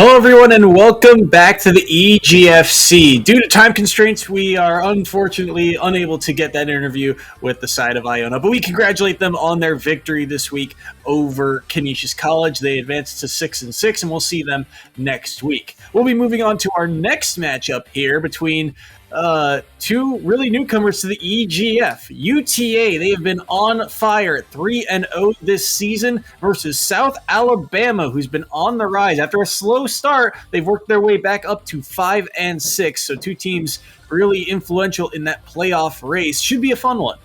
Hello, everyone, and welcome back to the EGFC. Due to time constraints, we are unfortunately unable to get that interview with the side of Iona, but we congratulate them on their victory this week over Canisius College. They advanced to 6-6, and we'll see them next week. We'll be moving on to our next matchup here between two really newcomers to the EGF. UTA, they have been on fire at 3-0 this season versus South Alabama, who's been on the rise. After a slow start, they've worked their way back up to 5-6. So two teams really influential in that playoff race. Should be a fun one.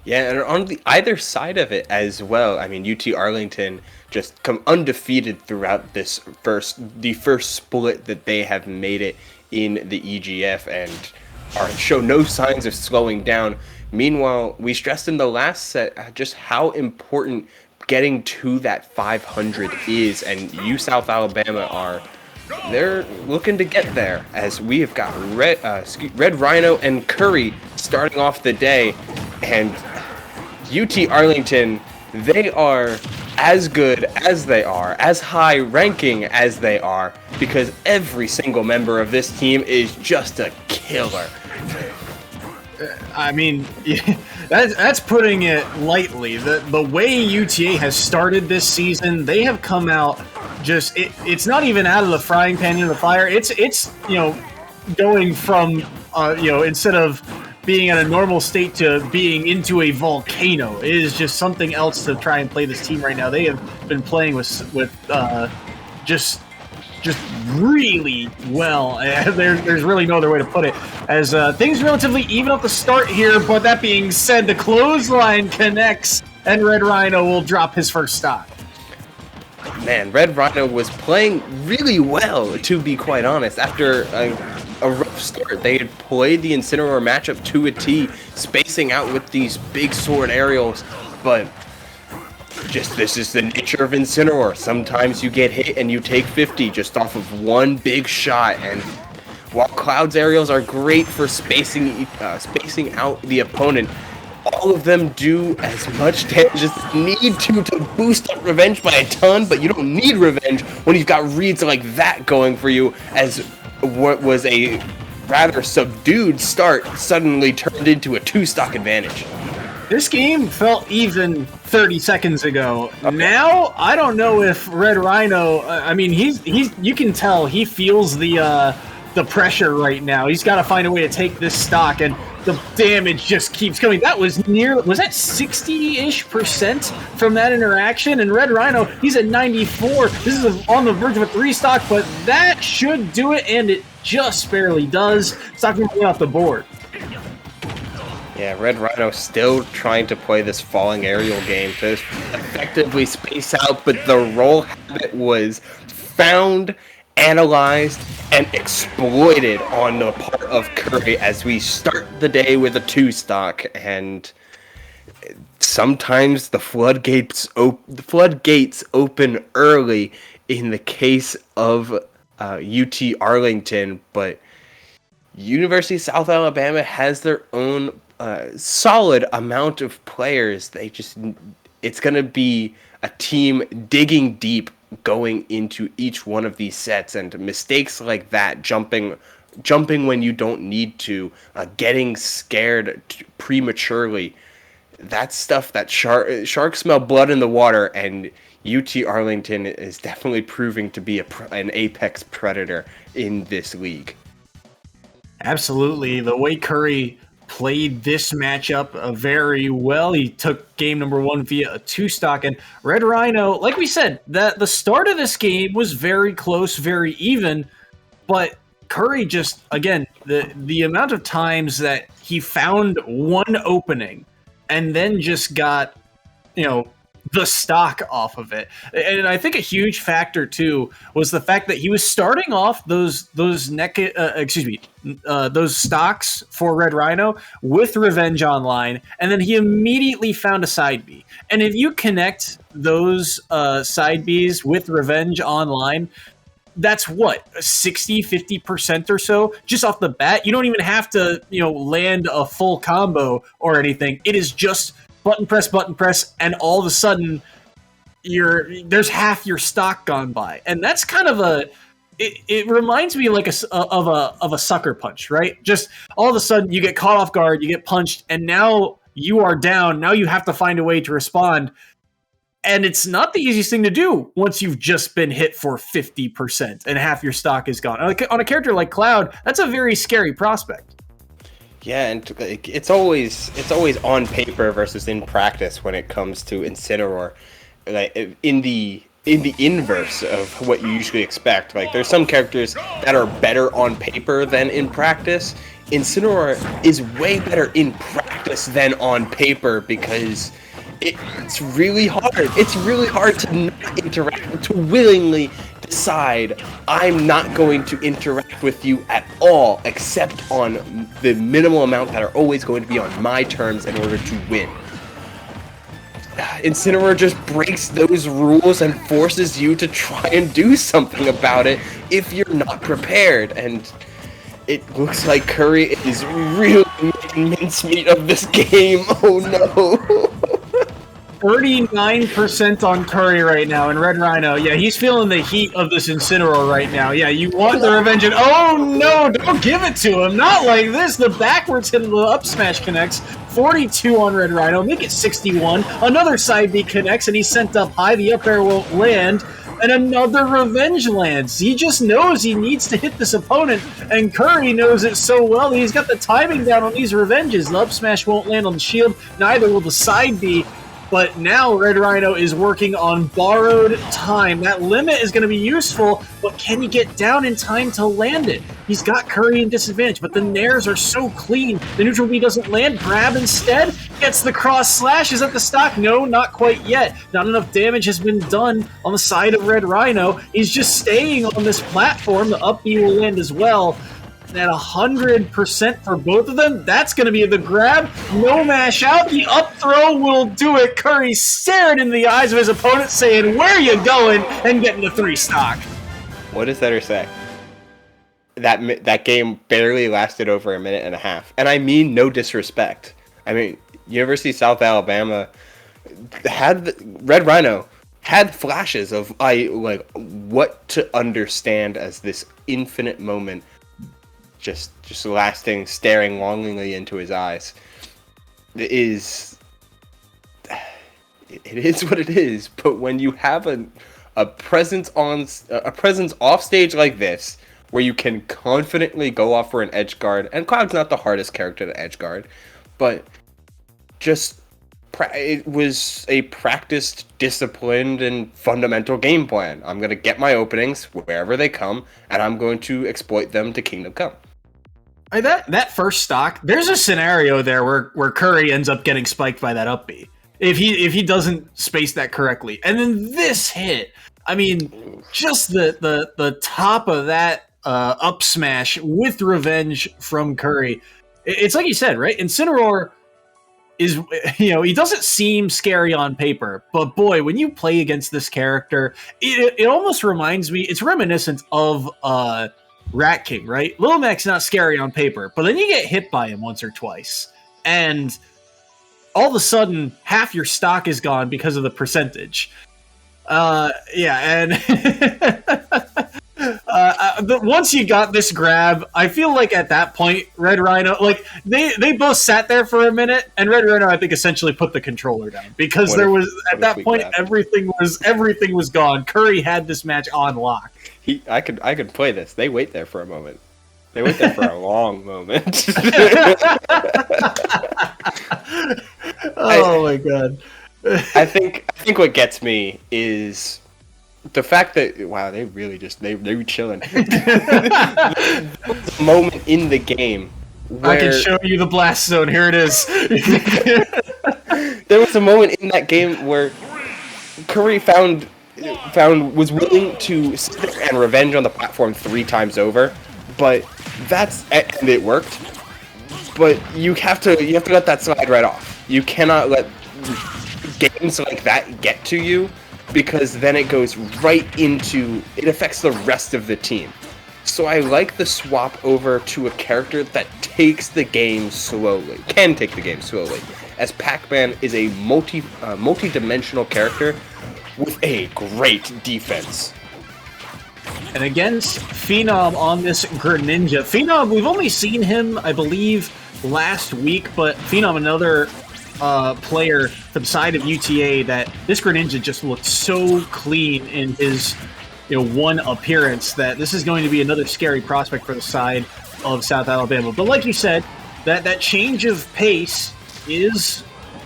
Yeah, and on the either side of it as well. I mean, UT Arlington just come undefeated throughout the first split that they have made it in the EGF and show no signs of slowing down. Meanwhile, we stressed in the last set just how important getting to that 500 is, and South Alabama they're looking to get there, as we have got Red Rhino and Curry starting off the day, and UT Arlington, they are as good as they are, as high ranking as they are, because every single member of this team is just a killer. I mean, that's putting it lightly. The way UTA has started this season, they have come out just it's not even out of the frying pan into the fire. It's going from instead of being in a normal state to being into a volcano. It is just something else to try and play this team right now. They have been playing with just really well. There's really no other way to put it. As things relatively even at the start here, but that being said, the clothesline connects, and Red Rhino will drop his first stock. Man, Red Rhino was playing really well, to be quite honest. After a rough start, they had played the Incineroar matchup to a T, spacing out with these big sword aerials, but this is the nature of Incineroar. Sometimes you get hit and you take 50 just off of one big shot, and while Cloud's aerials are great for spacing out the opponent, all of them do as much damage as they need to boost up Revenge by a ton, but you don't need Revenge when you've got reads like that going for you, as what was a rather subdued start suddenly turned into a 2-stock advantage. This game felt even 30 seconds ago. Okay. Now, I don't know if Red Rhino, I mean, he's you can tell he feels the pressure right now. He's got to find a way to take this stock, and the damage just keeps coming. That was that 60-ish% from that interaction? And Red Rhino, he's at 94. This is on the verge of a 3-stock, but that should do it, and it just barely does. Stock moving off the board. Yeah, Red Rhino still trying to play this falling aerial game to effectively space out, but the roll habit was found, analyzed, and exploited on the part of Curry as we start the day with a 2-stock, and sometimes the floodgates open early in the case of UT Arlington, but University of South Alabama has their own solid amount of players. It's going to be a team digging deep going into each one of these sets, and mistakes like that, jumping when you don't need to, getting scared prematurely, that's stuff that sharks smell blood in the water, and UT Arlington is definitely proving to be an apex predator in this league. Absolutely. The way Curry played this matchup very well. He took game number 1 via a 2-stock, and Red Rhino, like we said, the start of this game was very close, very even, but Curry just, again, the amount of times that he found one opening and then just got, the stock off of it. And I think a huge factor too was the fact that he was starting off those stocks for Red Rhino with Revenge Online, and then he immediately found a side B. And if you connect those side Bs with Revenge Online, that's what, 50% or so just off the bat. You don't even have to, land a full combo or anything. It is just button press, and all of a sudden there's half your stock gone by, and that's kind of it reminds me like of a sucker punch, right? Just all of a sudden you get caught off guard, you get punched, and now you are down. Now you have to find a way to respond. And it's not the easiest thing to do once you've just been hit for 50% and half your stock is gone. On a character like Cloud, that's a very scary prospect. Yeah, and it's always on paper versus in practice when it comes to Incineroar. Like in the inverse of what you usually expect. Like there's some characters that are better on paper than in practice. Incineroar is way better in practice than on paper because it's really hard. It's really hard to not interact, to willingly decide I'm not going to interact with you at all, except on the minimal amount that are always going to be on my terms in order to win. Incineroar just breaks those rules and forces you to try and do something about it if you're not prepared. And it looks like Curry is really making mincemeat of this game. Oh no. 39% on Curry right now in Red Rhino. Yeah, he's feeling the heat of this Incineroar right now. Yeah, you want the revenge, and oh no, don't give it to him. Not like this. The backwards hit of the up smash connects. 42 on Red Rhino, make it 61. Another side B connects, and he's sent up high. The up air won't land, and another revenge lands. He just knows he needs to hit this opponent, and Curry knows it so well. He's got the timing down on these revenges. The up smash won't land on the shield, neither will the side B. But now Red Rhino is working on borrowed time. That limit is going to be useful, but can he get down in time to land it? He's got Curry in disadvantage, but the nairs are so clean. The neutral B doesn't land. Grab instead. Gets the cross slash. Is that the stock? No, not quite yet. Not enough damage has been done on the side of Red Rhino. He's just staying on this platform. The up B will land as well. At 100% for both of them, that's going to be the grab. No mash out. The up throw will do it. Curry staring in the eyes of his opponent saying, where are you going? And getting the 3 stock. What does Setter say? That game barely lasted over a minute and a half. And I mean no disrespect. I mean, University of South Alabama Red Rhino had flashes of what to understand as this infinite moment just lasting, staring longingly into his eyes. It is what it is. But when you have a presence off stage like this, where you can confidently go off for an edge guard, and Cloud's not the hardest character to edge guard, but it was a practiced, disciplined, and fundamental game plan. I'm going to get my openings wherever they come, and I'm going to exploit them to Kingdom Come. That first stock, there's a scenario there where Curry ends up getting spiked by that up B if he doesn't space that correctly. And then this hit, I mean, just the top of that up smash with revenge from Curry. It's like you said, right? Incineroar is, he doesn't seem scary on paper, but boy, when you play against this character, it almost reminds me, it's reminiscent of Rat King, right? Lil Mac's not scary on paper, but then you get hit by him once or twice, and all of a sudden, half your stock is gone because of the percentage. Once you got this grab, I feel like at that point, Red Rhino, like they both sat there for a minute, and Red Rhino, I think, essentially put the controller down because at that point everything was gone. Curry had this match on lock. I could play this. They wait there for a moment. They wait there for a long moment. Oh my god. I think what gets me is the fact that they really they were chilling. There was a moment in the game where I can show you the blast zone. Here it is. There was a moment in that game where Curry was willing to sit there and revenge on the platform 3 times over, but and it worked. But you have to let that slide right off. You cannot let games like that get to you, because then it goes right into, it affects the rest of the team. So I like the swap over to a character that can take the game slowly, as Pac-Man is a multi-dimensional character with a great defense. And against Phenom on this Greninja. Phenom, we've only seen him, I believe, last week, but Phenom, another player from the side of UTA, that this Greninja just looked so clean in his one appearance that this is going to be another scary prospect for the side of South Alabama. But like you said, that change of pace is,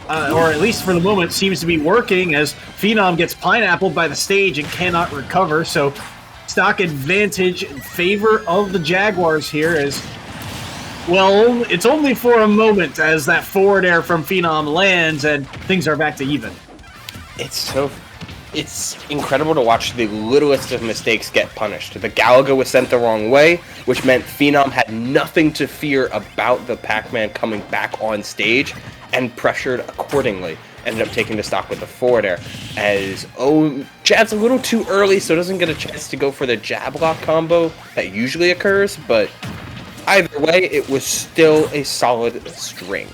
or at least for the moment, seems to be working as Phenom gets pineappled by the stage and cannot recover. So stock advantage in favor of the Jaguars here as, well, it's only for a moment as that forward air from Phenom lands and things are back to even. It's incredible to watch the littlest of mistakes get punished. The Galaga was sent the wrong way, which meant Phenom had nothing to fear about the Pac-Man coming back on stage and pressured accordingly. Ended up taking the stock with the forward air as, jab's a little too early, so doesn't get a chance to go for the jab lock combo that usually occurs, but either way, it was still a solid string.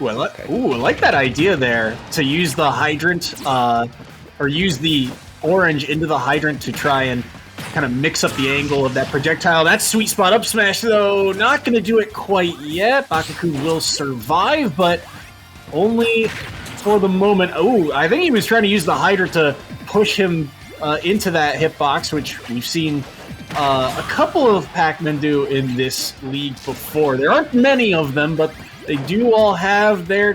Ooh, I like that idea there to use the hydrant, or use the orange into the hydrant to try and kind of mix up the angle of that projectile. That sweet spot up smash, though, not going to do it quite yet. Bakakun will survive, but only for the moment. Oh, I think he was trying to use the hydrant to push him into that hitbox, which we've seen a couple of Pac-Men do in this league before. There aren't many of them, but they do all have their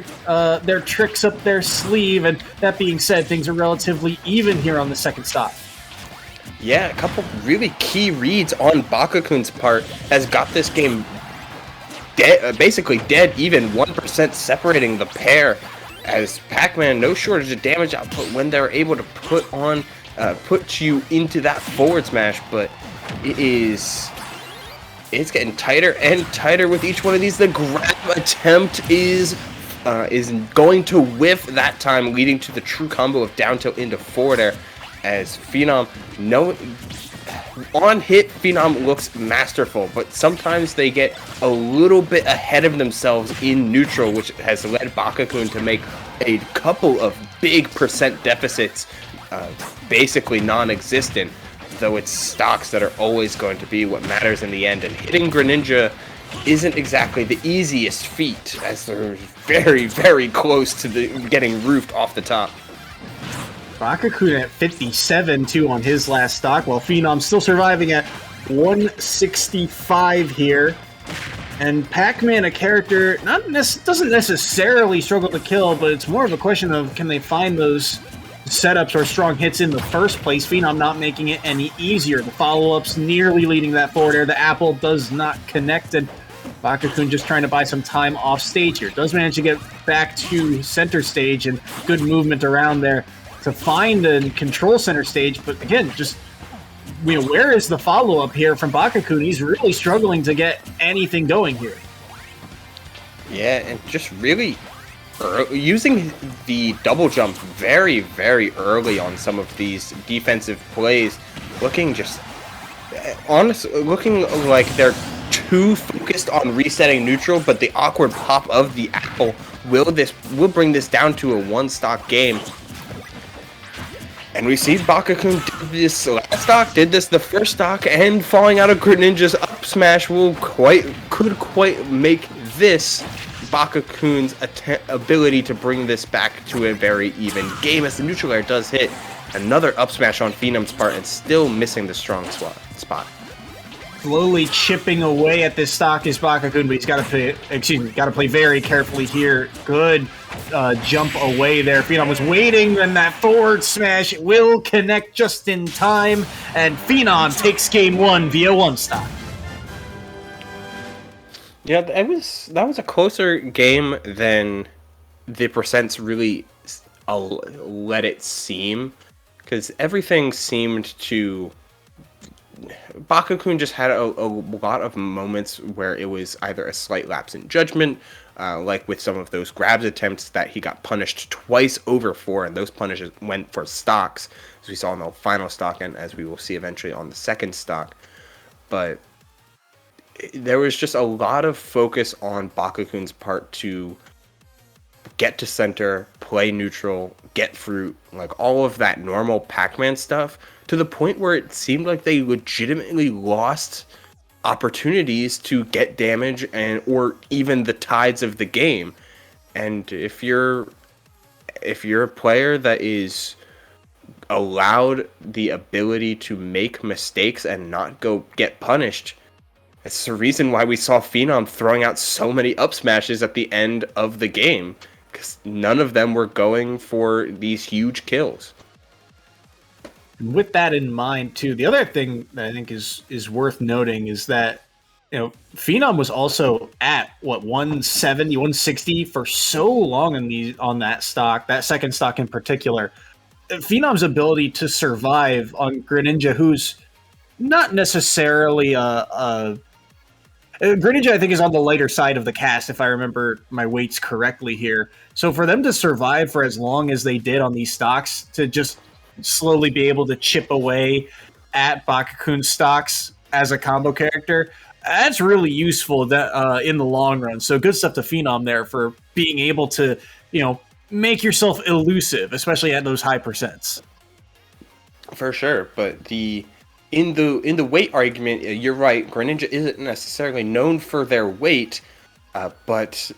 tricks up their sleeve, and that being said, things are relatively even here on the second stop. Yeah, a couple really key reads on Bakakun's part has got this game basically dead even, 1% separating the pair, as Pac-Man, no shortage of damage output when they're able to put you into that forward smash, but it's getting tighter and tighter with each one of these. The grab attempt is going to whiff that time, leading to the true combo of down tilt into forward air, as Phenom, on hit, Phenom looks masterful, but sometimes they get a little bit ahead of themselves in neutral, which has led Bakakun to make a couple of big percent deficits basically non-existent, though it's stocks that are always going to be what matters in the end, and hitting Greninja isn't exactly the easiest feat, as they're very, very close to getting roofed off the top. Bakakun at 57, too, on his last stock, while Phenom still surviving at 165 here. And Pac-Man, a character, doesn't necessarily struggle to kill, but it's more of a question of can they find those setups or strong hits in the first place. Phenom not making it any easier. The follow-ups nearly leading that forward air. The apple does not connect, and Bakakun just trying to buy some time off stage here. Does manage to get back to center stage, and good movement around there to find and control center stage, but again, just where is the follow-up here from Bakakun? He's really struggling to get anything going here. Yeah, and just really using the double jump very, very early on some of these defensive plays, looking like they're too focused on resetting neutral, but the awkward pop of the apple will bring this down to a one-stock game. And we see Bakakun did this last stock, did this the first stock, and falling out of Greninja's up smash could quite make this Bakakun's ability to bring this back to a very even game, as the neutral air does hit another up smash on Phenom's part and still missing the strong spot. Slowly chipping away at this stock is Bakakun, but he's got to play very carefully here. Good jump away there. Phenom was waiting, and that forward smash will connect just in time, and Phenom takes game one via one stock. Yeah, that was a closer game than the percents really let it seem, because everything seemed to... Bakakun just had a lot of moments where it was either a slight lapse in judgment, like with some of those grabs attempts that he got punished twice over for, and those punishes went for stocks, as we saw in the final stock and as we will see eventually on the second stock. But there was just a lot of focus on Bakakun's part to get to center, play neutral, get fruit, like all of that normal Pac-Man stuff, to the point where it seemed like they legitimately lost opportunities to get damage and or even the tides of the game. And if you're a player that is allowed the ability to make mistakes and not go get punished, it's the reason why we saw Phenom throwing out so many up smashes at the end of the game, because none of them were going for these huge kills. With that in mind, too, the other thing that I think is worth noting is that, you know, Phenom was also at 170, 160 for so long on that stock, that second stock in particular. Phenom's ability to survive on Greninja, who's not necessarily Greninja, I think, is on the lighter side of the cast, if I remember my weights correctly here. So for them to survive for as long as they did on these stocks, to just slowly be able to chip away at Bakukun's stocks as a combo character, that's really useful in the long run. So good stuff to Phenom there for being able to, you know, make yourself elusive, especially at those high percents. For sure, but in the weight argument, you're right. Greninja isn't necessarily known for their weight, but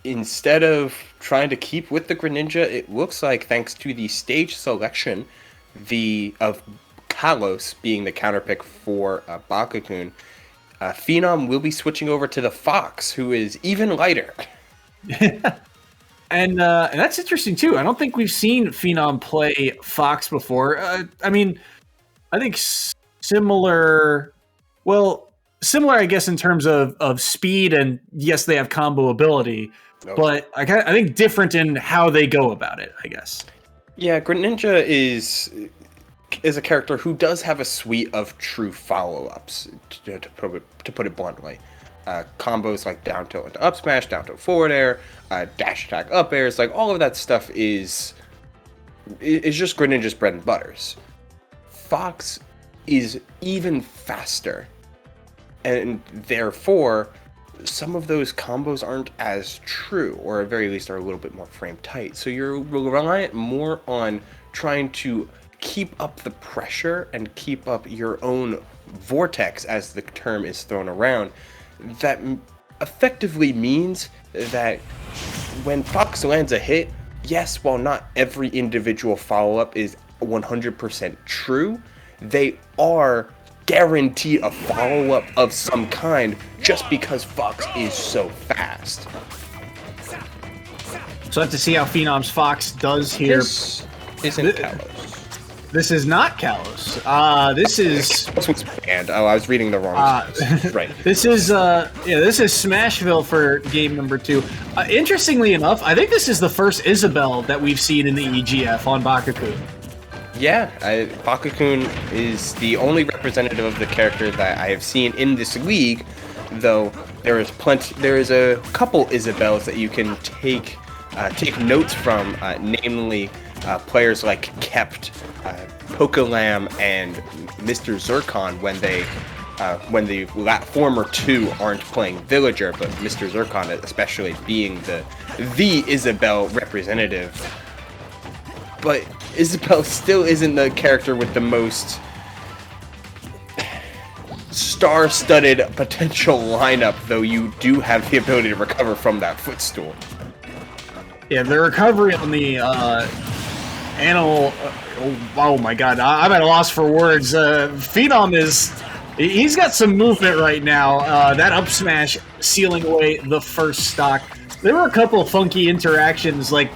instead of trying to keep with the Greninja, it looks like, thanks to the stage selection of Kalos being the counterpick for Bakukun, Phenom will be switching over to the Fox, who is even lighter. And that's interesting too. I don't think we've seen Phenom play Fox before. I mean, I think similar, I guess, in terms of speed, and yes, they have combo ability, but I think different in how they go about it, I guess. Yeah, Greninja is a character who does have a suite of true follow-ups, to put it bluntly. Combos like down tilt into up smash, down tilt forward air, dash attack up airs, like all of that stuff is just Greninja's bread and butters. Fox is even faster, and therefore some of those combos aren't as true, or at very least are a little bit more frame tight. So you're reliant more on trying to keep up the pressure and keep up your own vortex, as the term is thrown around. That effectively means that when Fox lands a hit, yes, while not every individual follow-up is 100% true, they are guaranteed a follow-up of some kind just because Fox is so fast. So I have to see how Phenom's Fox does here. This isn't Kalos. This is not Kalos. This is... This one's banned. Oh, I was reading the wrong... right. This is Smashville for game number 2. Interestingly enough, I think this is the first Isabelle that we've seen in the EGF on Bakukun. Yeah, Bakukun is the only representative of the character that I have seen in this league, though there is a couple Isabelles that you can take notes from, namely players like Kept, Pokelam, and Mr. Zircon when the former two aren't playing Villager, but Mr. Zircon especially being the Isabelle representative. But Isabelle still isn't the character with the most star-studded potential lineup, though you do have the ability to recover from that footstool. Yeah, the recovery on the animal... oh my god, I'm at a loss for words. Phenom he's got some movement right now. That up smash sealing away the first stock. There were a couple of funky interactions, like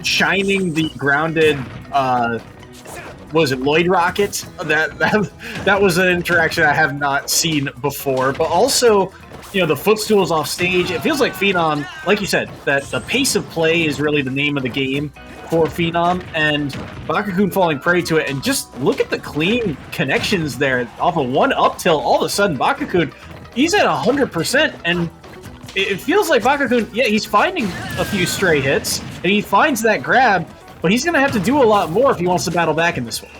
shining the grounded, Lloyd Rocket? That was an interaction I have not seen before. But also, you know, the footstools off stage. It feels like Phenom, like you said, that the pace of play is really the name of the game for Phenom, and Bakukun falling prey to it. And just look at the clean connections there off of one up tilt. All of a sudden, Bakukun, he's at 100%, and it feels like Bakukun, yeah, he's finding a few stray hits, and he finds that grab, but he's going to have to do a lot more if he wants to battle back in this one.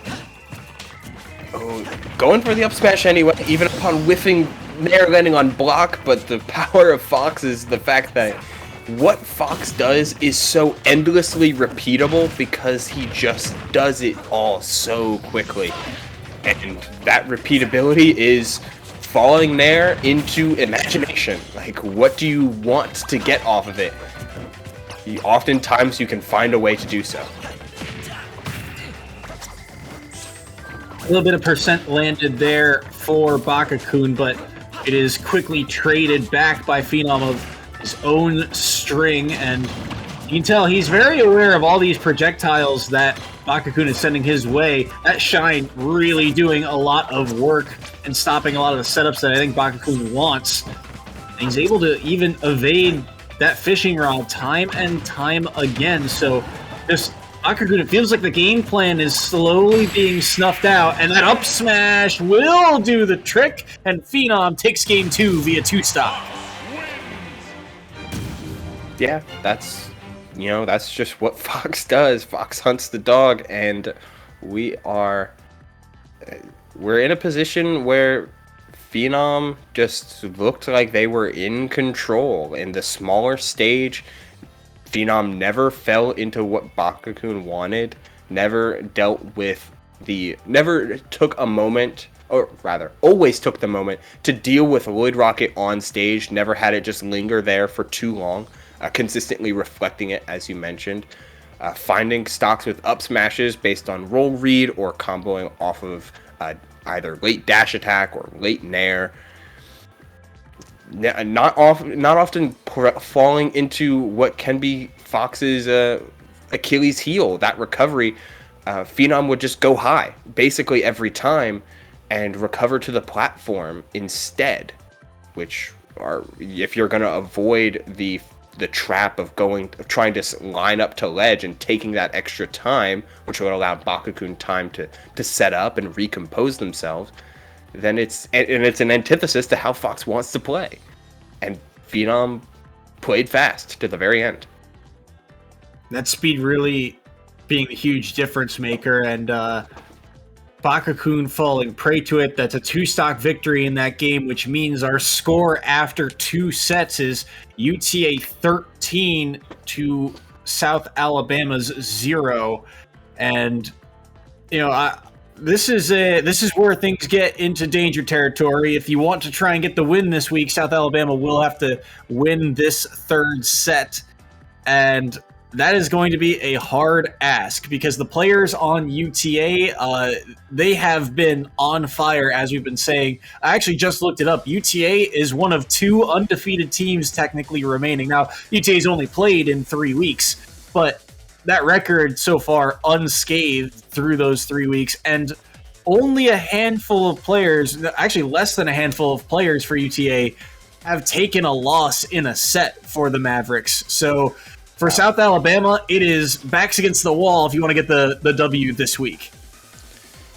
Oh, going for the up smash anyway, even upon whiffing, Nair landing on block, but the power of Fox is the fact that what Fox does is so endlessly repeatable because he just does it all so quickly. And that repeatability is falling there into imagination. Like, what do you want to get off of it? Oftentimes you can find a way to do so. A little bit of percent landed there for Bakakun, but it is quickly traded back by Phenom of his own string, and you can tell he's very aware of all these projectiles that Bakakun is sending his way. That Shine really doing a lot of work and stopping a lot of the setups that I think Bakakun wants. And he's able to even evade that fishing rod time and time again. So this Bakakun, it feels like the game plan is slowly being snuffed out, and that up smash will do the trick, and Phenom takes game 2 via 2-stock. Yeah, that's just what Fox does. Fox hunts the dog, and we're in a position where Phenom just looked like they were in control. In the smaller stage, Phenom never fell into what Bakakun wanted, never took a moment, or rather, always took the moment to deal with Lloyd Rocket on stage, never had it just linger there for too long. Consistently reflecting it, as you mentioned, finding stocks with up smashes based on roll read or comboing off of either late dash attack or late nair. Not often falling into what can be Fox's Achilles heel. That recovery, Phenom would just go high basically every time and recover to the platform instead, which if you're going to avoid the trap of trying to line up to ledge and taking that extra time, which would allow Bakakun time to set up and recompose themselves, then it's an antithesis to how Fox wants to play. And Phenom played fast to the very end. That speed really being the huge difference maker, and Bakakun falling prey to it. That's a 2-stock victory in that game, which means our score after 2 sets is UTA 13 to South Alabama's 0. And this is where things get into danger territory. If you want to try and get the win this week, South Alabama will have to win this 3rd set, and that is going to be a hard ask because the players on UTA, they have been on fire, as we've been saying. I actually just looked it up. UTA is one of 2 undefeated teams technically remaining. Now, UTA's only played in 3 weeks, but that record so far unscathed through those 3 weeks, and only a handful of players, actually less than a handful of players for UTA, have taken a loss in a set for the Mavericks. So for South Alabama, it is backs against the wall if you want to get the W this week.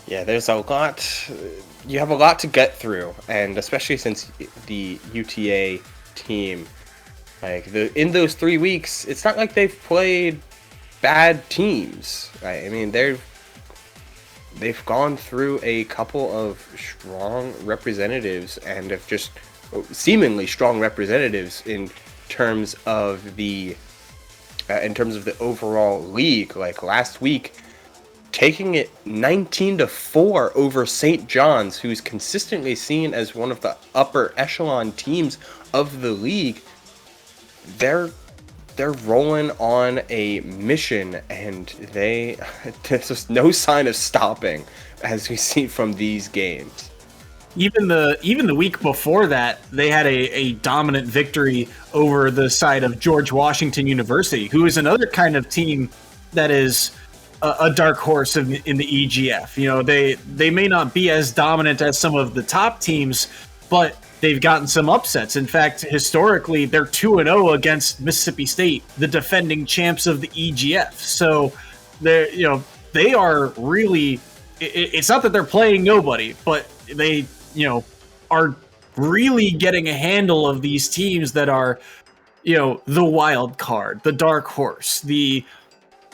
Yeah, there's a lot. You have a lot to get through, and especially since the UTA team, in those 3 weeks, it's not like they've played bad teams. Right? I mean, they've gone through a couple of strong representatives, and have just seemingly strong representatives in terms of the overall league. Like last week, taking it 19-4 over St. John's, who's consistently seen as one of the upper echelon teams of the league. They're rolling on a mission, and there's just no sign of stopping, as we see from these games. Even the week before that, they had a dominant victory over the side of George Washington University, who is another kind of team that is a dark horse in the EGF. They may not be as dominant as some of the top teams, but they've gotten some upsets. In fact, historically, they're 2-0 against Mississippi State, the defending champs of the EGF. So they are really. It's not that they're playing nobody, but they are really getting a handle of these teams that are, the wild card, the dark horse, the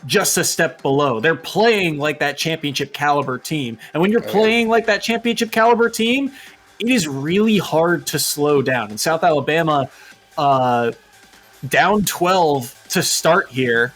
just a step below. They're playing like that championship caliber team. And when you're playing like that championship caliber team, it is really hard to slow down. And South Alabama, down 12 to start here.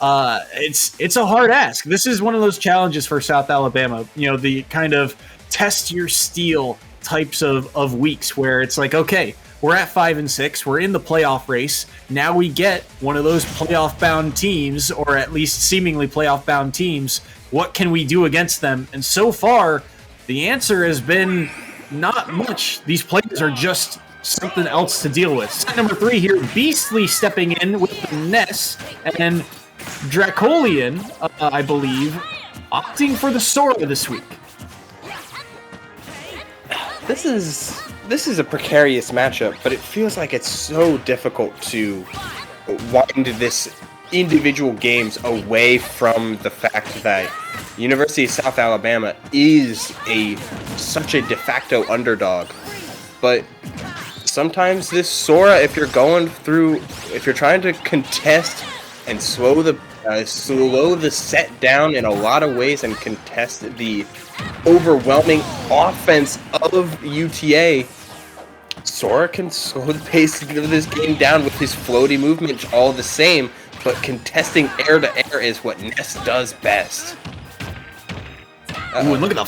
It's a hard ask. This is one of those challenges for South Alabama. The kind of test your steel types of weeks where it's like, okay, we're at 5-6, we're in the playoff race. Now we get one of those playoff-bound teams, or at least seemingly playoff-bound teams. What can we do against them? And so far, the answer has been not much. These players are just something else to deal with. Set number 3 here, Beastly stepping in with the Ness, and Dracolian, I believe, opting for the Sora this week. This is a precarious matchup, but it feels like it's so difficult to wind this individual games away from the fact that University of South Alabama is such a de facto underdog. But sometimes this Sora, if you're trying to contest and slow the set down in a lot of ways and contest the overwhelming offense of UTA, Sora can slow the pace of this game down with his floaty movement all the same, but contesting air to air is what Ness does best. Ooh, look at the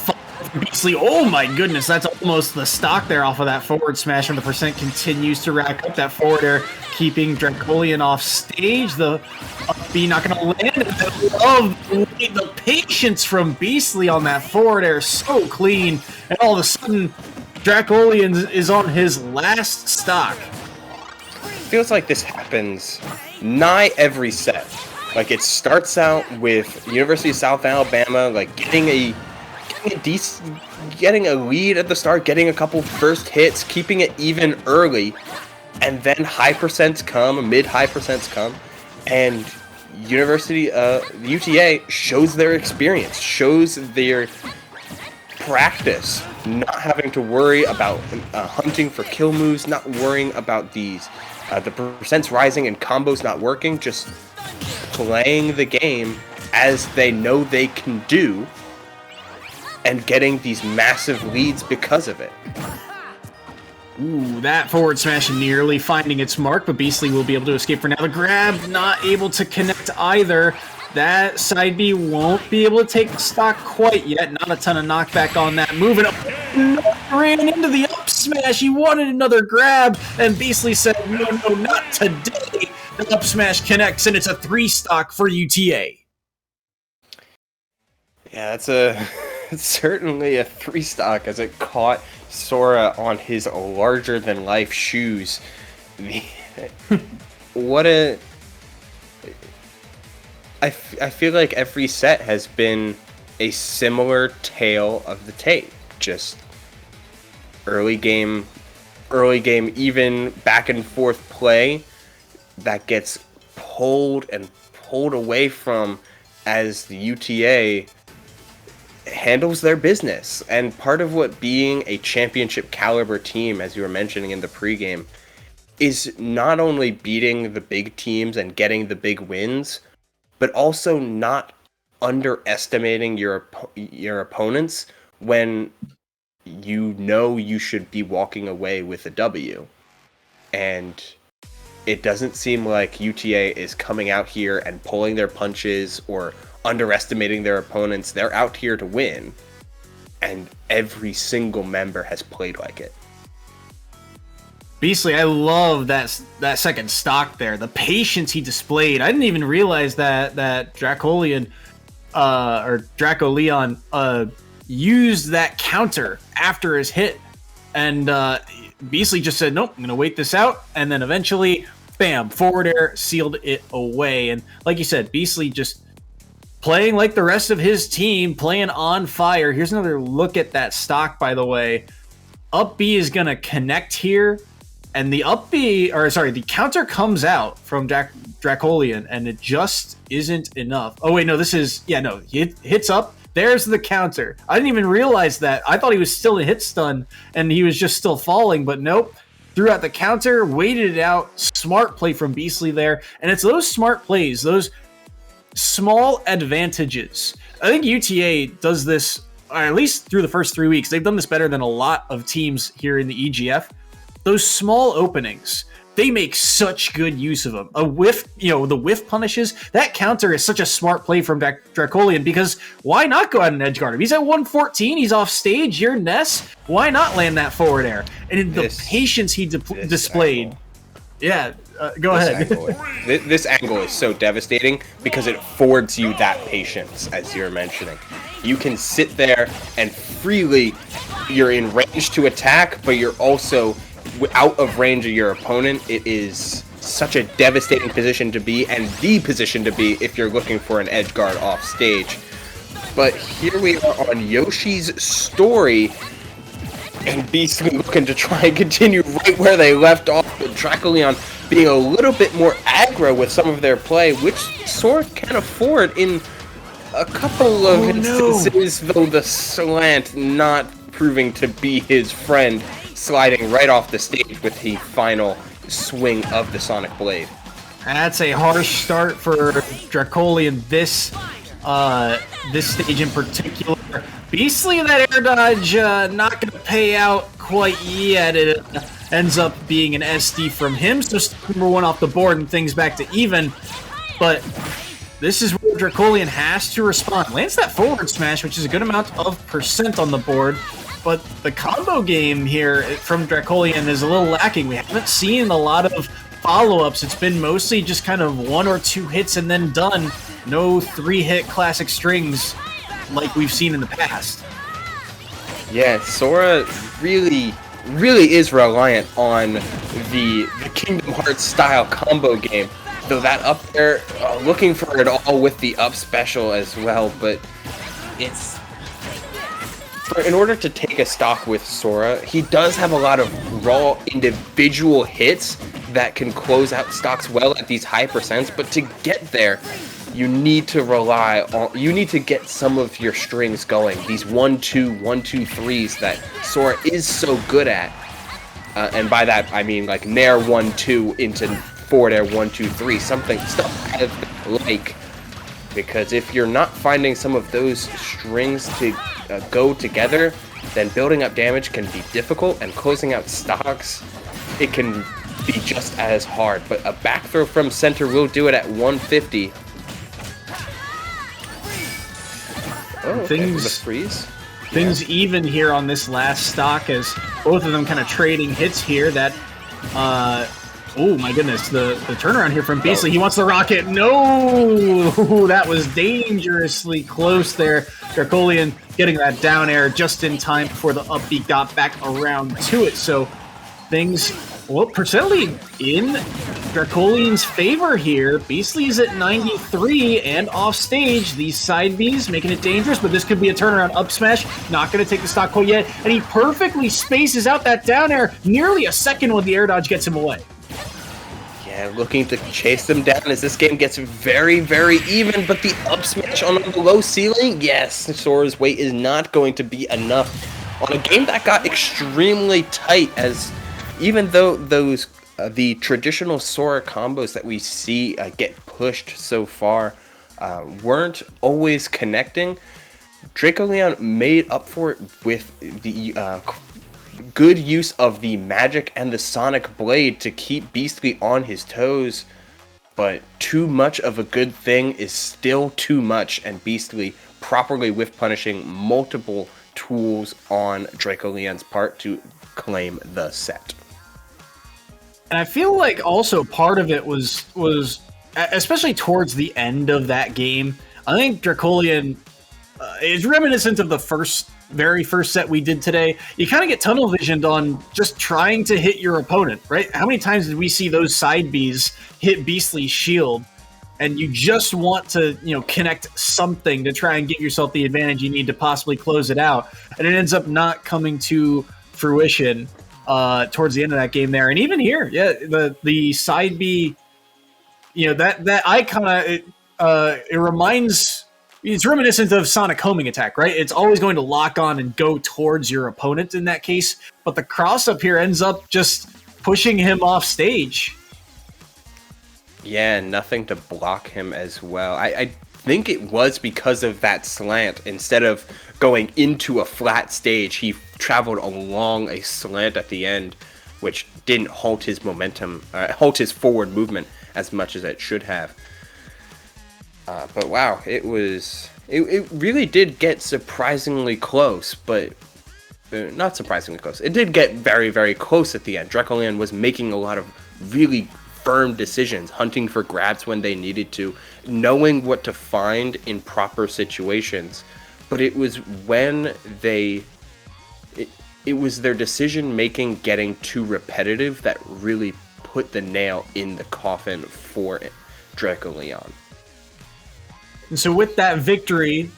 Beastly. Oh my goodness, that's almost the stock there off of that forward smash, and the percent continues to rack up that forward air, keeping Dracolian off stage. The up B not going to land. I love the patience from Beastly on that forward air, so clean, and all of a sudden, Dracolian is on his last stock. Feels like this happens nigh every set. Like, it starts out with University of South Alabama, like, getting a lead at the start, getting a couple first hits, keeping it even early, and then high percents come, mid-high percents come, and UTA shows their experience, shows their practice, not having to worry about hunting for kill moves, not worrying about the percents rising and combos not working, just playing the game as they know they can do, and getting these massive leads because of it. Ooh, that forward smash nearly finding its mark, but Beastly will be able to escape for now. The grab not able to connect either. That side B won't be able to take the stock quite yet. Not a ton of knockback on that move. And ran into the up smash. He wanted another grab, and Beastly said, no, not today. The up smash connects, and it's a 3 stock for UTA. Yeah, it's certainly a 3 stock as it caught Sora on his larger-than-life shoes. I feel like every set has been a similar tale of the tape. Just early game, even back and forth play that gets pulled away from as the UTA handles their business. And part of what being a championship caliber team, as you were mentioning in the pregame, is not only beating the big teams and getting the big wins, but also not underestimating your opponents when you know you should be walking away with a W. And it doesn't seem like UTA is coming out here and pulling their punches or underestimating their opponents. They're out here to win, and every single member has played like it. Beastly, I love that second stock there. The patience he displayed. I didn't even realize that Dracolian used that counter after his hit, and Beastly just said, nope, I'm going to wait this out, and then eventually, bam, forward air sealed it away. And like you said, Beastly just playing like the rest of his team, playing on fire. Here's another look at that stock, by the way. Up B is going to connect here, and the the counter comes out from Dracolian, and it just isn't enough. Oh, wait, no, he hits up. There's the counter. I didn't even realize that. I thought he was still in hit stun, and he was just still falling, but nope. Threw out the counter, waited it out. Smart play from Beastly there, and it's those smart plays, those small advantages. I think UTA does this, or at least through the first 3 weeks. They've done this better than a lot of teams here in the EGF. Those small openings, they make such good use of him. A whiff, the whiff punishes. That counter is such a smart play from Dracolian, because why not go out and edge guard him? He's at 114. He's off stage. You're Ness. Why not land that forward air? And in the patience he displayed. Angle. Yeah, go ahead. This angle is so devastating because it affords you that patience, as you're mentioning. You can sit there and freely, you're in range to attack, but you're also out of range of your opponent. It is such a devastating position to be, and the position to be if you're looking for an edge guard off stage. But here we are on Yoshi's story, and Beastly looking to try and continue right where they left off, with Dracolion being a little bit more aggro with some of their play, which Sora can afford in a couple of instances, though the slant not proving to be his friend, sliding right off the stage with the final swing of the Sonic Blade. That's a harsh start for Dracolian this stage in particular. Beastly, that air dodge not going to pay out quite yet. It ends up being an SD from him, so number 1 off the board and things back to even. But this is where Dracolian has to respond. Lands that forward smash, which is a good amount of percent on the board. But the combo game here from Dracolian is a little lacking. We haven't seen a lot of follow-ups. It's been mostly just kind of 1 or 2 hits and then done. No 3-hit classic strings like we've seen in the past. Yeah, Sora really is reliant on the Kingdom Hearts style combo game. Though that up there, looking for it all with the up special as well, but it's... In order to take a stock with Sora, he does have a lot of raw individual hits that can close out stocks well at these high percents, but to get there, you need to rely on, you need to get some of your strings going. These 1-2, 1-2-3s that Sora is so good at. And by that, I mean like Nair 1-2 into forward air 1-2-3, stuff kind of like. Because if you're not finding some of those strings to go together, then building up damage can be difficult, and closing out stocks, it can be just as hard. But a back throw from center will do it at 150. Oh, okay. Things even here on this last stock, as both of them kind of trading hits here. That oh my goodness, the turnaround here from Beastly. He wants the rocket. No, that was dangerously close there. Dracolian getting that down air just in time before the up B got back around to it. So things, well, percently in Dracolian's favor here. Beastly is at 93 and off stage. These side Bs making it dangerous, but this could be a turnaround up smash. Not going to take the stock quite yet, and he perfectly spaces out that down air nearly a second when the air dodge gets him away. Yeah, looking to chase them down as this game gets very, very even, but the up smash on the low ceiling, yes, Sora's weight is not going to be enough on a game that got extremely tight, as even though those the traditional Sora combos that we see get pushed so far weren't always connecting, Dracolion made up for it with the good use of the magic and the Sonic Blade to keep Beastly on his toes, but too much of a good thing is still too much, and Beastly properly whiff punishing multiple tools on Dracolion's part to claim the set. And I feel like also part of it was especially towards the end of that game, I think Dracolian is reminiscent of the very first set we did today. You kind of get tunnel visioned on just trying to hit your opponent, right? How many times did we see those side Bs hit Beastly's shield, and you just want to, connect something to try and give yourself the advantage you need to possibly close it out, and it ends up not coming to fruition towards the end of that game there. And even here, yeah, the side B, that icon, it reminds. It's reminiscent of Sonic homing attack, right? It's always going to lock on and go towards your opponent in that case, but the cross-up here ends up just pushing him off stage. Yeah, nothing to block him as well. I think it was because of that slant. Instead of going into a flat stage, he traveled along a slant at the end. which didn't halt his momentum, halt his forward movement as much as it should have. But wow, it really did get surprisingly close, but not surprisingly close. It did get very, very close at the end. Drekalian was making a lot of really firm decisions, hunting for grabs when they needed to, knowing what to find in proper situations. But it was when it was their decision making getting too repetitive that really put the nail in the coffin for Drekalian. And so with that victory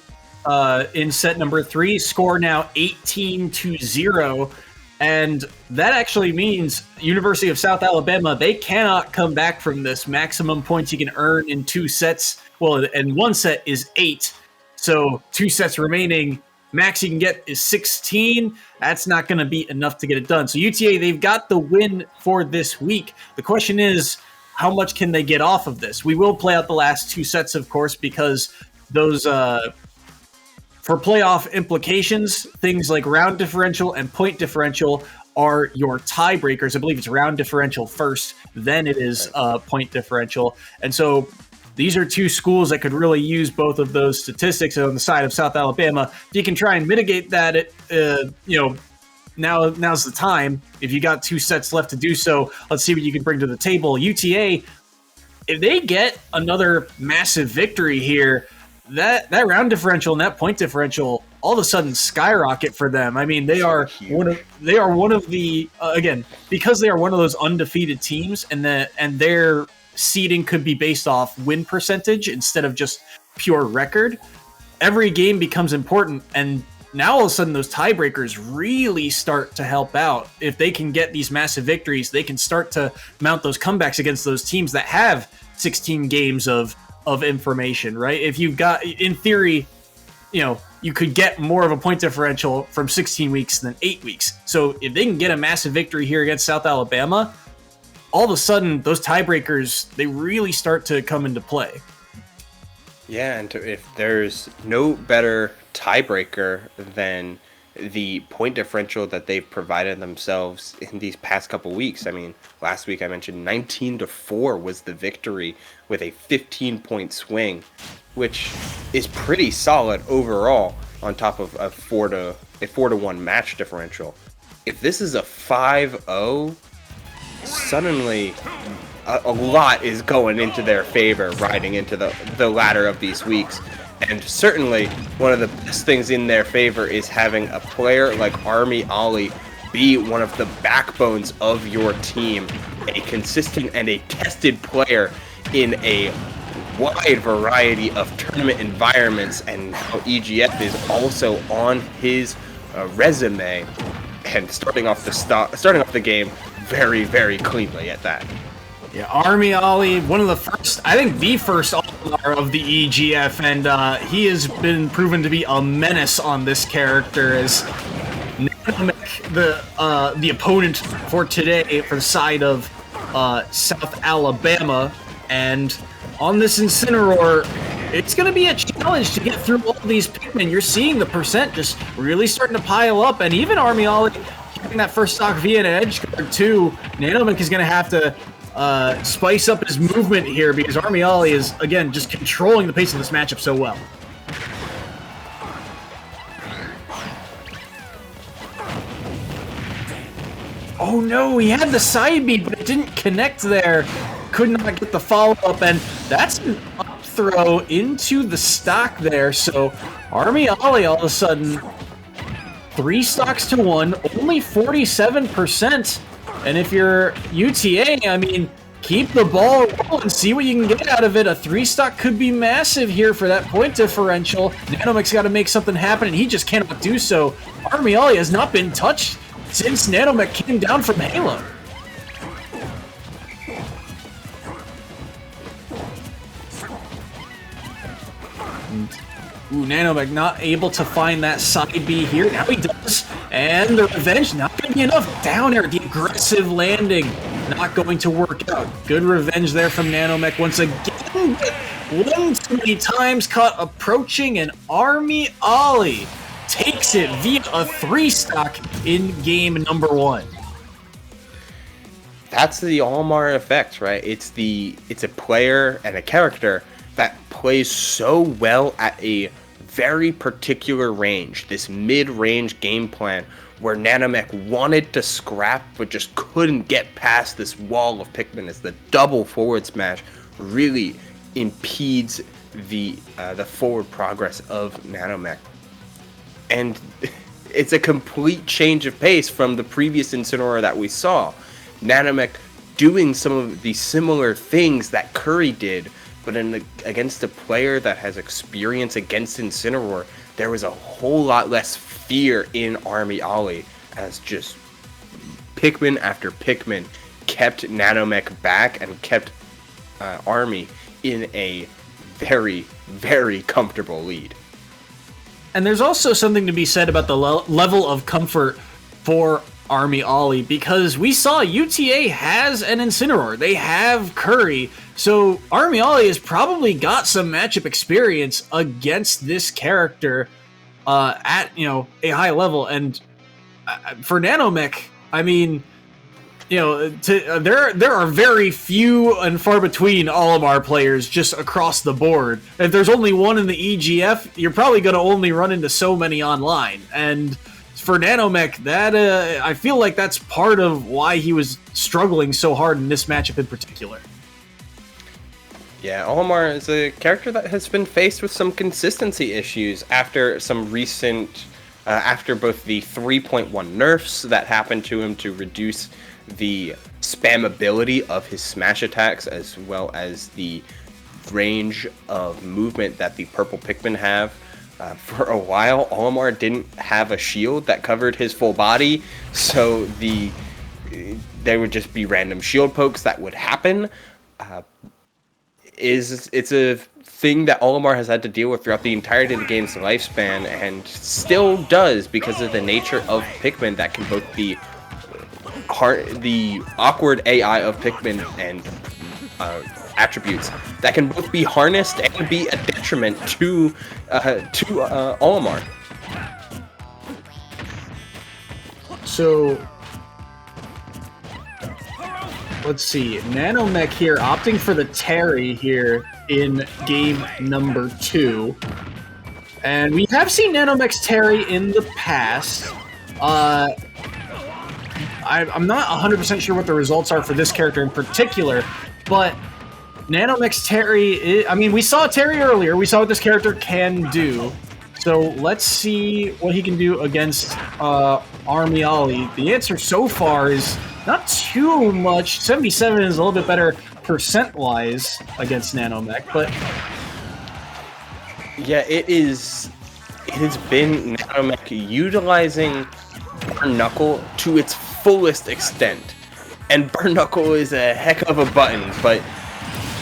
in set number 3, score now 18-0. And that actually means University of South Alabama, they cannot come back from this. Maximum points you can earn in 2 sets. Well, and 1 set is 8. So 2 sets remaining, max you can get is 16. That's not going to be enough to get it done. So UTA, they've got the win for this week. The question is, how much can they get off of this? We will play out the last 2 sets, of course, because those for playoff implications, things like round differential and point differential are your tiebreakers. I believe it's round differential first, then it is point differential. And so these are 2 schools that could really use both of those statistics. And on the side of South Alabama, if you can try and mitigate that, now's the time. If you got 2 sets left to do so, let's see what you can bring to the table. UTA, if they get another massive victory here, that round differential and that point differential all of a sudden skyrocket for them. I mean, they are one of the again, because they are one of those undefeated teams, and their seeding could be based off win percentage instead of just pure record. Every game becomes important, and now all of a sudden those tiebreakers really start to help out. If they can get these massive victories, they can start to mount those comebacks against those teams that have 16 games of information, right? If you've got, in theory, you could get more of a point differential from 16 weeks than 8 weeks. So if they can get a massive victory here against South Alabama, all of a sudden those tiebreakers, they really start to come into play. Yeah, and if there's no better tiebreaker than the point differential that they've provided themselves in these past couple weeks. I mean, last week I mentioned 19-4 was the victory with a 15-point swing, which is pretty solid overall on top of a 4-1 match differential. If this is a 5-0, suddenly a lot is going into their favor riding into the latter of these weeks. And certainly one of the best things in their favor is having a player like Army Ali be one of the backbones of your team, a consistent and a tested player in a wide variety of tournament environments, and how EGF is also on his resume, and starting off the game very, very cleanly at that. Yeah, Army Ali, one of the first, I think the first All-Star of the EGF, and he has been proven to be a menace on this character as the opponent for today for the side of South Alabama. And on this Incineroar, it's going to be a challenge to get through all of these Pikmin. You're seeing the percent just really starting to pile up, and even Army Ali getting that first stock via an edge guard too. Nanomic is going to have to spice up his movement here because Army Ali is, again, just controlling the pace of this matchup so well. Oh no, he had the side beat, but it didn't connect there. Could not get the follow-up, and that's an up throw into the stock there. So Army Ali all of a sudden 3 stocks to 1, only 47%. And if you're UTA, I mean, keep the ball rolling, see what you can get out of it. A 3-stock could be massive here for that point differential. Nanomic's got to make something happen, and he just cannot do so. Army Ali has not been touched since Nanomic came down from Halo. Ooh, Nanomic not able to find that side B here. Now he does. And the revenge not going to be enough. Down air, the aggressive landing not going to work out. Good revenge there from Nanomic once again. One too many times caught approaching, and Army Ali takes it via a 3-stock in game number 1. that's the Olimar effect, right? It's a player and a character that plays so well at a very particular range, this mid-range game plan where Nanomech wanted to scrap but just couldn't get past this wall of Pikmin as the double forward smash really impedes the forward progress of Nanomech. And it's a complete change of pace from the previous Incineroar that we saw. Nanomech doing some of the similar things that Curry did, but against a player that has experience against Incineroar, there was a whole lot less fear in Army Ollie, as just Pikmin after Pikmin kept Nanomech back and kept Army in a very, very comfortable lead. And there's also something to be said about the level of comfort for Army Ollie, because we saw UTA has an Incineroar. They have Curry. So Army Ollie has probably got some matchup experience against this character at, a high level. And for Nanomech, I mean, there are very few and far between Olimar players just across the board. If there's only one in the EGF, you're probably going to only run into so many online. And for Nanomech, that I feel like that's part of why he was struggling so hard in this matchup in particular. Yeah, Olimar is a character that has been faced with some consistency issues after some recent, after both the 3.1 nerfs that happened to him to reduce the spammability of his smash attacks, as well as the range of movement that the purple Pikmin have. For a while, Olimar didn't have a shield that covered his full body, so there would just be random shield pokes that would happen. It's a thing that Olimar has had to deal with throughout the entirety of the game's lifespan, and still does, because of the nature of Pikmin that can both be the awkward AI of Pikmin and attributes that can both be harnessed and be a detriment to Olimar. So let's see, Nanomech here opting for the Terry here in game number 2, and we have seen Nanomech's Terry in the past. I'm not 100% sure what the results are for this character in particular, but Nanomech's Terry, we saw Terry earlier. We saw what this character can do. So let's see what he can do against Army Ollie. The answer so far is not too much. 77 is a little bit better percent-wise against Nanomech, but... Yeah, it has been Nanomech utilizing Burn Knuckle to its fullest extent. And Burn Knuckle is a heck of a button, but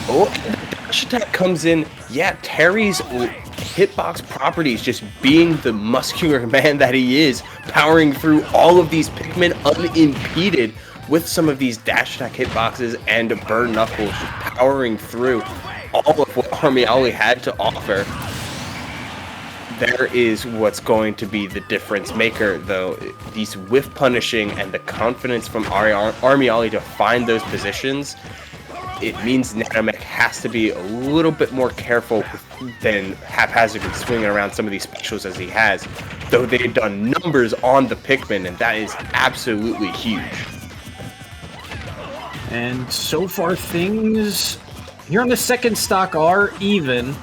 the dash attack comes in. Yeah, Terry's hitbox properties, just being the muscular man that he is, powering through all of these Pikmin unimpeded with some of these dash attack hitboxes and Burn Knuckles, just powering through all of what Army Ollie had to offer. There is what's going to be the difference maker, though. These whiff punishing and the confidence from Army Ollie to find those positions, it means Nanomech has to be a little bit more careful than haphazardly swinging around some of these specials as he has, though they've done numbers on the Pikmin, and that is absolutely huge. And so far things here on the second stock are even.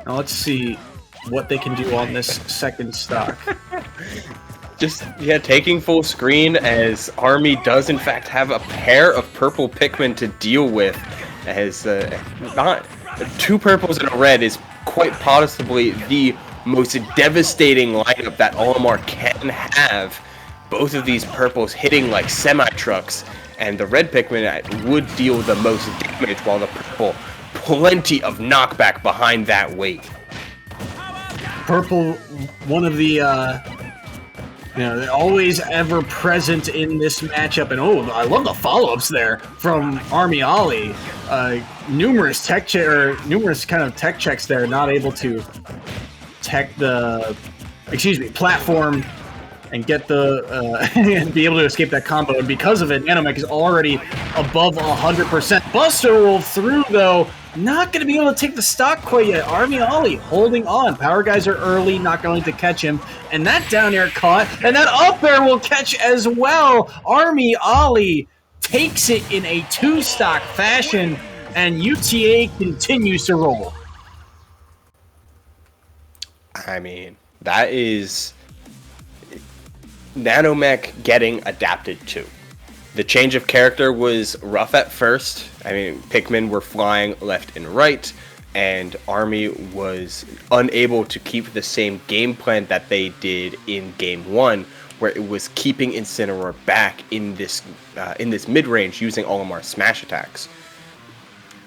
Now let's see what they can do on this second stock. Taking full screen, as Army does in fact have a pair of purple Pikmin to deal with, as not two purples and a red is quite possibly the most devastating lineup that Olimar can have. Both of these purples hitting like semi-trucks, and the red Pikmin would deal the most damage, while the purple, plenty of knockback behind that weight. Purple, one of the they're always ever present in this matchup, and I love the follow-ups there from Army Ollie. Numerous kind of tech checks there, not able to platform and get the and be able to escape that combo. And because of it, Nanomech is already above 100%. Buster Wolf through, though, not going to be able to take the stock quite yet. Army Ollie holding on. Power guys are early, not going to catch him. And that down air caught, and that up air will catch as well. Army Ollie takes it in a 2-stock fashion, and UTA continues to roll. I mean, that is Nanomech getting adapted to. The change of character was rough at first. I mean, Pikmin were flying left and right, and Army was unable to keep the same game plan that they did in Game 1, where it was keeping Incineroar back in this mid-range using Olimar's smash attacks.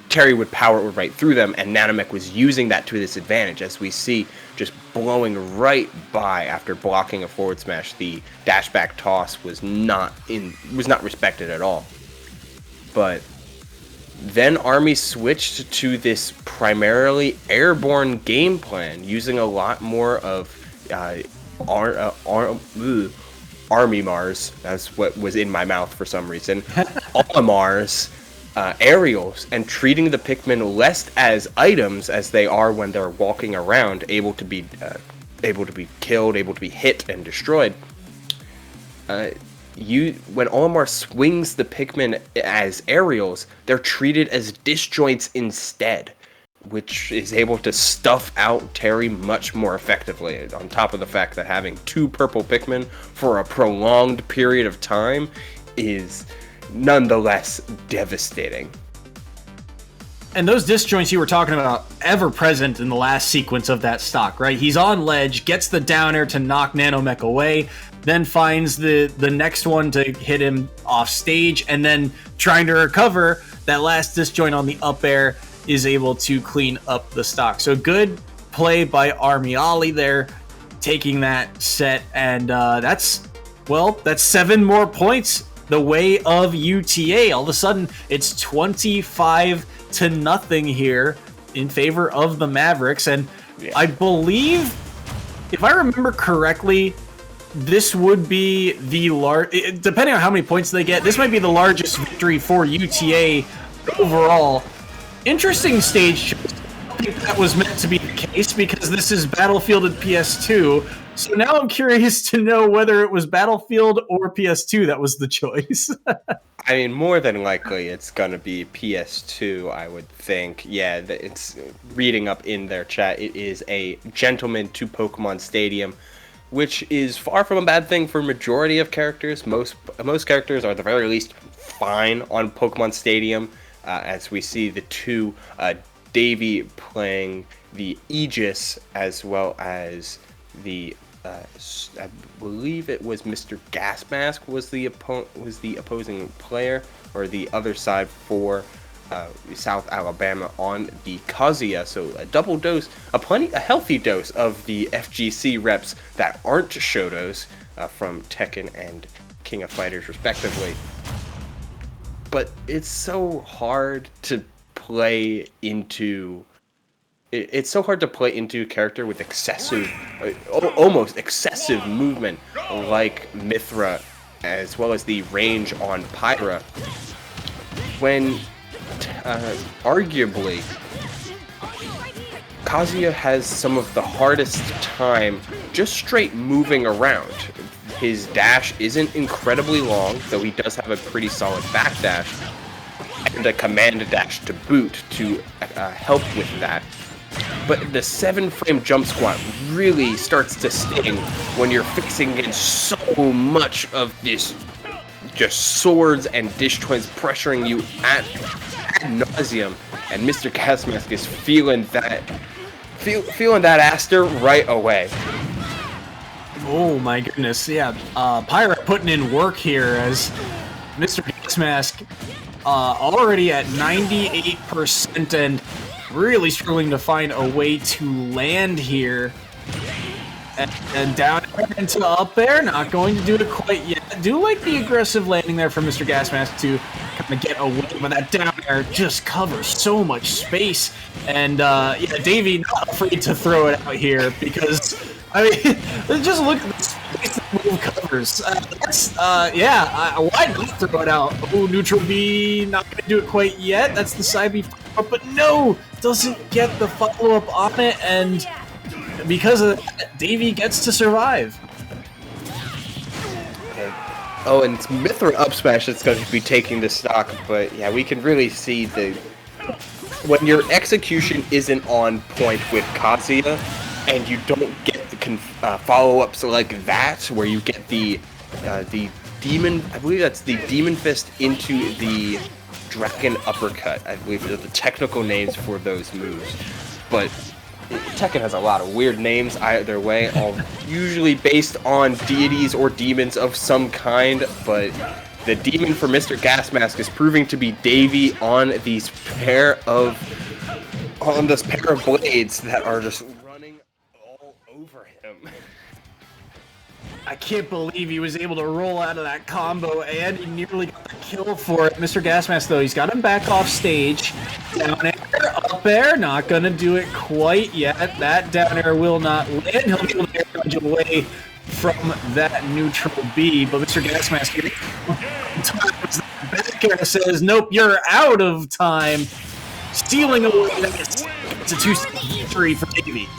Terry would power right through them, and Nanomech was using that to his advantage, as we see just blowing right by after blocking a forward smash. The dash back toss was not respected at all. But then Army switched to this primarily airborne game plan, using a lot more of Army Mars. That's what was in my mouth for some reason. Olimar's aerials, and treating the Pikmin less as items as they are when they're walking around, able to be killed, able to be hit and destroyed. When Olimar swings the Pikmin as aerials, they're treated as disjoints instead, which is able to stuff out Terry much more effectively. On top of the fact that having 2 purple Pikmin for a prolonged period of time is nonetheless devastating. And those disjoints you were talking about, ever present in the last sequence of that stock, right? He's on ledge, gets the down air to knock Nanomech away, then finds the next one to hit him off stage, and then trying to recover that last disjoint on the up air is able to clean up the stock. So good play by Army Ollie there, taking that set, and that's 7 more points the way of UTA. All of a sudden, it's 25-0 here in favor of the Mavericks. And yeah, I believe, if I remember correctly, this would be the depending on how many points they get, this might be the largest victory for UTA overall. Interesting stage choice. I think that was meant to be the case, because this is Battlefielded PS2. So now I'm curious to know whether it was Battlefield or PS2 that was the choice. I mean, more than likely it's going to be PS2, I would think. Yeah, it's reading up in their chat. It is a Gentleman to Pokemon Stadium, which is far from a bad thing for majority of characters. Most characters are at the very least fine on Pokemon Stadium, as we see the 2 Davy playing the Aegis, as well as the I believe it was Mr. Gasmask was the opposing player, or the other side for South Alabama on the Kazuya. So a double dose, a healthy dose of the FGC reps that aren't Shotos from Tekken and King of Fighters respectively. But it's so hard to play into. It's so hard to play into a character with almost excessive movement like Mithra, as well as the range on Pyra, when arguably Kazuya has some of the hardest time just straight moving around. His dash isn't incredibly long, though he does have a pretty solid backdash, and a command dash to boot to help with that. But the 7-frame jump squat really starts to sting when you're facing against so much of this just swords and disjoints pressuring you ad nauseum, and Mr. Gasmask is feeling that Aster right away. Oh my goodness, yeah. Pyra putting in work here, as Mr. Gasmask already at 98% and really struggling to find a way to land here. And down into up there, not going to do it quite yet. Do like the aggressive landing there from Mr. Gasmask to kind of get away, but that down air just covers so much space. And yeah, Davey not afraid to throw it out here, because I mean, just look at the move covers. Why not throw it out? Oh, neutral B, not going to do it quite yet. That's the side B follow-up, but no, doesn't get the follow-up on it, and because of that, Davey gets to survive. Okay. Oh, and it's Mithra up smash that's going to be taking the stock, but yeah, we can really see when your execution isn't on point with Kazuya, and you don't get the follow-ups like that, where you get the demon, I believe that's the demon fist into the dragon uppercut. I believe are the technical names for those moves. But Tekken has a lot of weird names either way, all usually based on deities or demons of some kind, but the demon for Mr. Gasmask is proving to be Davey on this pair of blades that are just running all over him. I can't believe he was able to roll out of that combo, and he nearly got the kill for it. Mr. Gasmask, though, he's got him back off stage. Down air, up air, not going to do it quite yet. That down air will not land. He'll be able to air dodge away from that neutral B, but Mr. Gasmask here, back air says, nope, you're out of time. Stealing away that. It's a 2-step victory for Davey.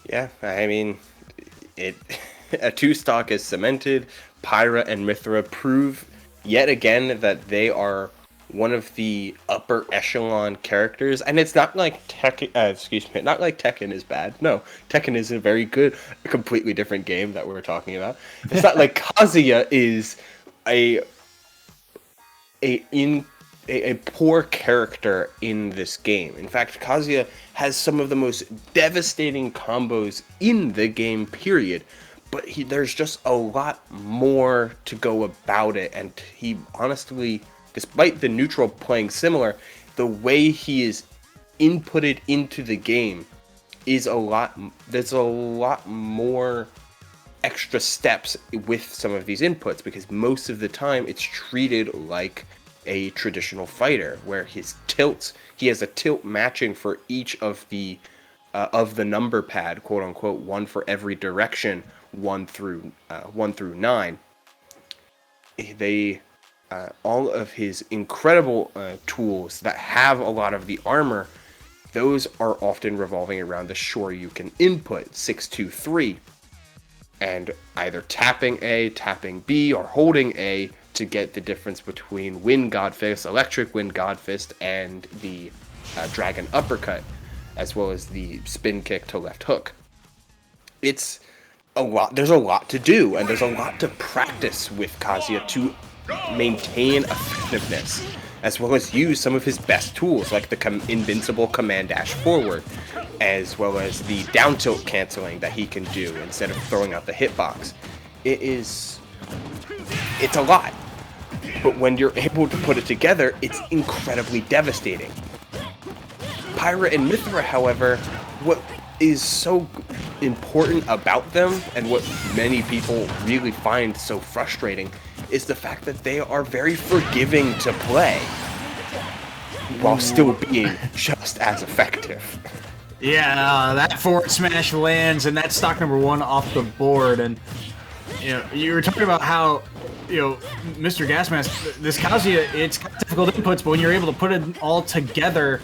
Yeah, I mean, a 2-stock is cemented. Pyra and Mithra prove yet again that they are one of the upper echelon characters, and it's not like Tekken. Not like Tekken is bad. No, Tekken is a very good, completely different game that we're talking about. It's not like Kazuya is a poor character in this game. In fact, Kazuya has some of the most devastating combos in the game, period. But there's just a lot more to go about it, and he honestly, despite the neutral playing similar, the way he is inputted into the game is there's a lot more extra steps with some of these inputs, because most of the time it's treated like a traditional fighter, where he has a tilt matching for each of the number pad, quote unquote, one for every direction, 1 through 9. They all of his incredible tools that have a lot of the armor, those are often revolving around the Shoryuken input 623, and either tapping A, tapping B, or holding A to get the difference between Wind God Fist, Electric Wind God Fist, and the Dragon Uppercut, as well as the Spin Kick to Left Hook. It's a lot. There's a lot to do, and there's a lot to practice with Kazuya to maintain effectiveness, as well as use some of his best tools, like the invincible command dash forward, as well as the down tilt canceling that he can do instead of throwing out the hitbox. It's a lot, but when you're able to put it together, it's incredibly devastating. Pyra and Mithra, however, what is so important about them, and what many people really find so frustrating, is the fact that they are very forgiving to play, while still being just as effective. Yeah, that forward smash lands, and that's stock number 1 off the board. And you were talking about how Mr. Gasmask, this Kazuya, it's got difficult inputs, but when you're able to put it all together,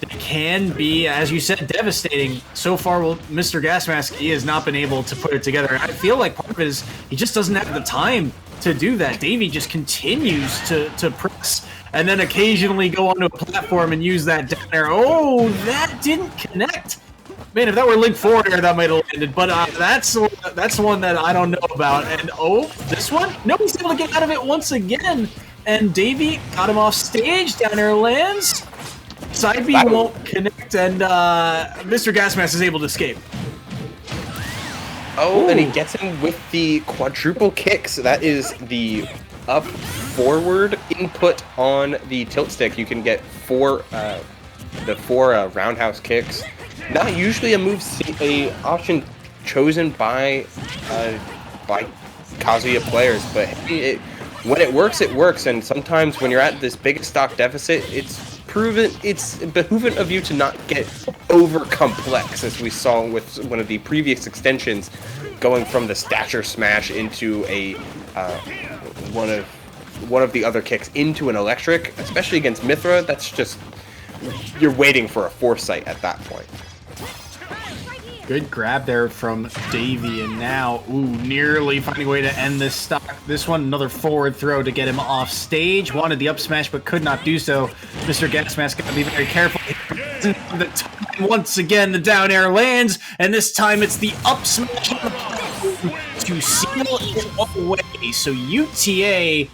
it can be, as you said, devastating. So far, Mr. Gasmask, he has not been able to put it together. And I feel like part of it is he just doesn't have the time to do that. Davey just continues to press, and then occasionally go onto a platform and use that down air. Oh, that didn't connect. Man, if that were Link forward air, that might have landed. But that's the one that I don't know about. And this one? No, he's able to get out of it once again. And Davey got him off stage. Down air lands. Side B won't connect, and Mr. Gasmask is able to escape. Oh, and he gets him with the quadruple kicks. That is the up forward input on the tilt stick. You can get four roundhouse kicks. Not usually a option chosen by Kazuya players, but when it works, it works. And sometimes when you're at this biggest stock deficit, it's behoovant of you to not get over complex, as we saw with one of the previous extensions, going from the stature smash into a one of the other kicks into an electric, especially against Mithra. That's just, you're waiting for a foresight at that point. Good grab there from Davey, and now, nearly finding a way to end this stock. This one, another forward throw to get him off stage. Wanted the up smash, but could not do so. Mr. Gas Mask got to be very careful. Once again, the down air lands, and this time it's the up smash to seal it away. So UTA,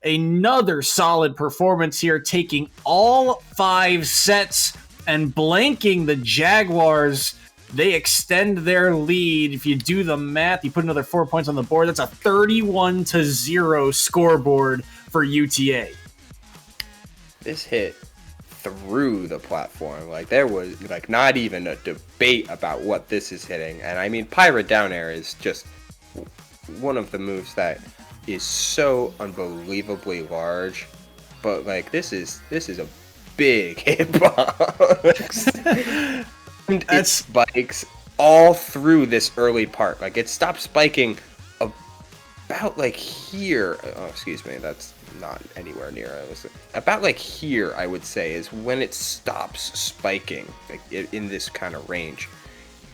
another solid performance here, taking all 5 sets and blanking the Jaguars. They extend their lead. If you do the math, you put another 4 points on the board. That's a 31-0 scoreboard for UTA. This hit through the platform. Like, there was like not even a debate about what this is hitting. And I mean, Pyra down air is just one of the moves that is so unbelievably large. But like, this is a big hitbox. It spikes all through this early part. Like, it stopped spiking about like here. Oh, excuse me, that's not anywhere near. About like here, I would say, is when it stops spiking, like in this kind of range.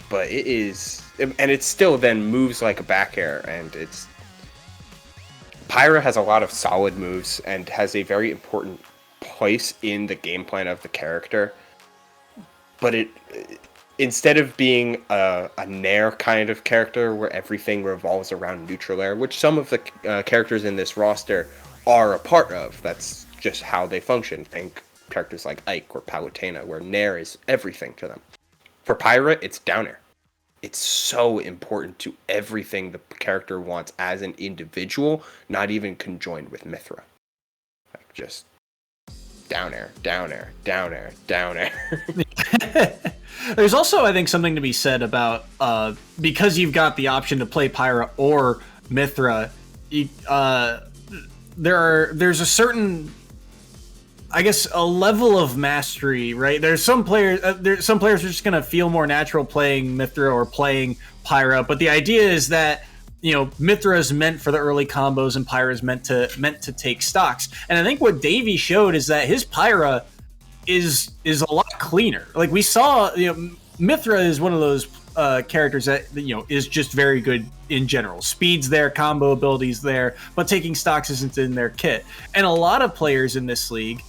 But it is, and it still then moves like a back air, and it's. Pyra has a lot of solid moves and has a very important place in the game plan of the character. But it, instead of being a Nair kind of character where everything revolves around neutral air, which some of the characters in this roster are a part of, that's just how they function. Think characters like Ike or Palutena, where Nair is everything to them. For Pyra, it's down air. It's so important to everything the character wants as an individual, not even conjoined with Mithra. Like, just down air, down air, down air, down air. There's also, I think, something to be said about because you've got the option to play Pyra or Mithra. There's a certain, I guess, a level of mastery, right? There's some players. Some players are just gonna feel more natural playing Mithra or playing Pyra, but the idea is that, you know, Mithra is meant for the early combos and Pyra is meant to take stocks. And I think what Davey showed is that his Pyra is a lot cleaner. Like, we saw, you know, Mithra is one of those characters that, you know, is just very good in general. Speed's there, combo ability's there, but taking stocks isn't in their kit. And a lot of players in this league,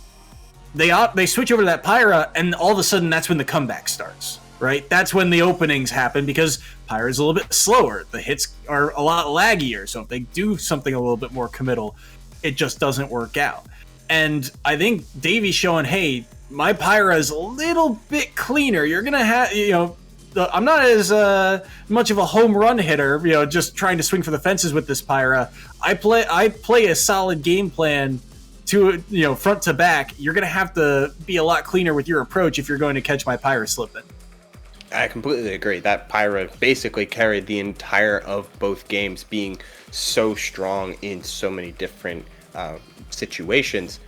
they switch over to that Pyra, and all of a sudden that's when the comeback starts, right? That's when the openings happen, because Pyra's a little bit slower. The hits are a lot laggier, so if they do something a little bit more committal, it just doesn't work out. And I think Davey's showing, hey, my Pyra is a little bit cleaner. You're gonna have, you know, I'm not as much of a home run hitter, you know, just trying to swing for the fences with this Pyra. I play a solid game plan to, you know, front to back. You're gonna have to be a lot cleaner with your approach if you're going to catch my Pyra slipping. I completely agree. That Pyra basically carried the entire of both games, being so strong in so many different situations.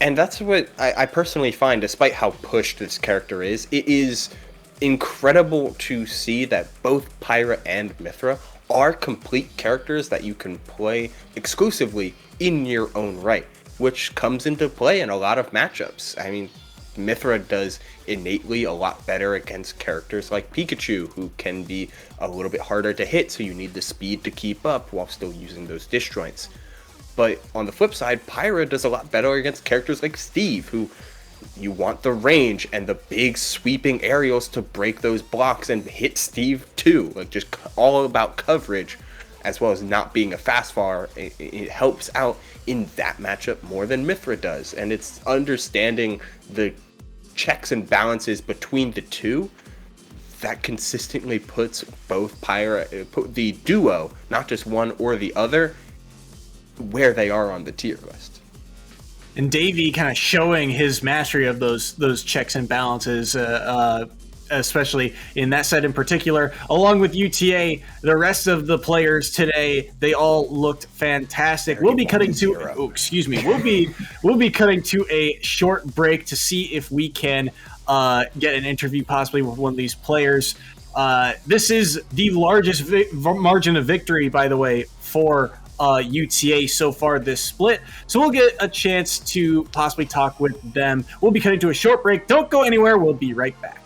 And that's what I personally find, despite how pushed this character is, it is incredible to see that both Pyra and Mithra are complete characters that you can play exclusively in your own right, which comes into play in a lot of matchups. I mean, Mithra does innately a lot better against characters like Pikachu, who can be a little bit harder to hit, so you need the speed to keep up while still using those disjoints. But on the flip side, Pyra does a lot better against characters like Steve, who you want the range and the big sweeping aerials to break those blocks and hit Steve too. Like, just all about coverage, as well as not being a fast faller. It helps out in that matchup more than Mithra does. And it's understanding the checks and balances between the two that consistently puts both Pyra, put the duo, not just one or the other, where they are on the tier list. And Davey kind of showing his mastery of those checks and balances. especially in that set in particular. Along with UTA, the rest of the players today, they all looked fantastic. We'll be cutting to we'll be cutting to a short break to see if we can get an interview possibly with one of these players. This is the largest margin of victory, by the way, for UTA so far this split. So we'll get a chance to possibly talk with them. We'll be cutting to a short break. Don't go anywhere. We'll be right back.